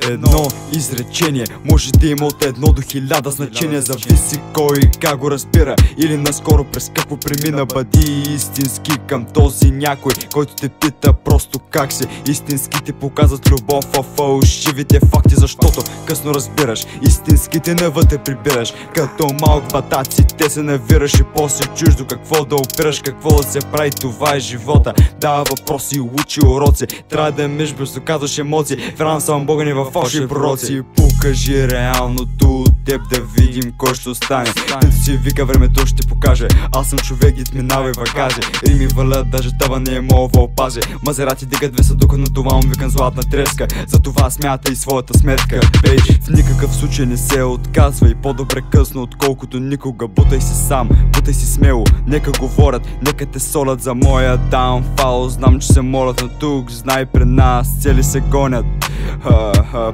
Едно изречение може да има от 1 до 1000 значения. Зависи кой как го разбира или наскоро през какво премина. Бъди истински към този някой, който те пита просто как си. Истински ти показват любов, а фалшивите факти, защото късно разбираш. Истинските навътре прибираш, като малък батаци те се навираш и после чуждо какво да опираш, какво да се прави. Това е живота, дава въпроси, учи уроци. Трябва да миш без да казваш емоции. Вярвам само Бога, не във фалшиви пророци. Покажи реалното от теб да видим кой ще остане. Като си вика времето ще покаже. Аз съм човек, гид минава и вагази. Рими валят, даже тъва не е мога опази. Мазерати дигат веса, докато на това му викам златна треска. Затова смята и своята сметка. Бей, в никакъв случай не се отказва и по-добре късно отколкото никога. Бутай си сам, бутай си смело. Нека говорят, нека те солят за моя даунфал. Знам, че се молят, но тук знай при нас цели се гонят.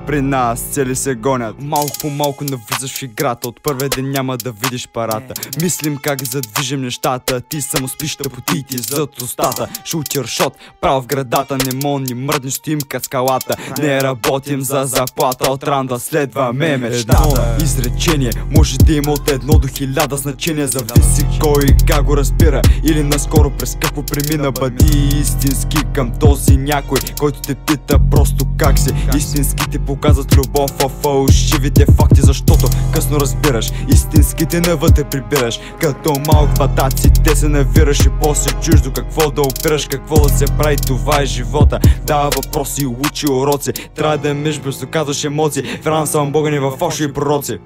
При нас цели се гонят. Малко по малко навлизаш в играта. От първия ден няма да видиш парата. Мислим как задвижим нещата. Ти само спиш тъпоти ти зад устата. Шутер шот, право в градата. Не мога ни мръднеш, ти имка скалата. Не работим за заплата, от ран да следваме мечтата. Едно изречение може да има от 1 до 1000 значения. Зависи кой как го разбира или наскоро през какво премина. Бъди истински към този някой, който те пита просто как си. Истински ти показват любов, а фалшивите факти, защото късно разбираш. Истинските навътре прибираш, като малък батаци те се навираш и после чуждо какво да опираш, какво да се прави. Това е живота, дава въпроси, учи уроци. Трябва да миш без да казваш емоции. Вярвам само Бога, не във фалшиви пророци.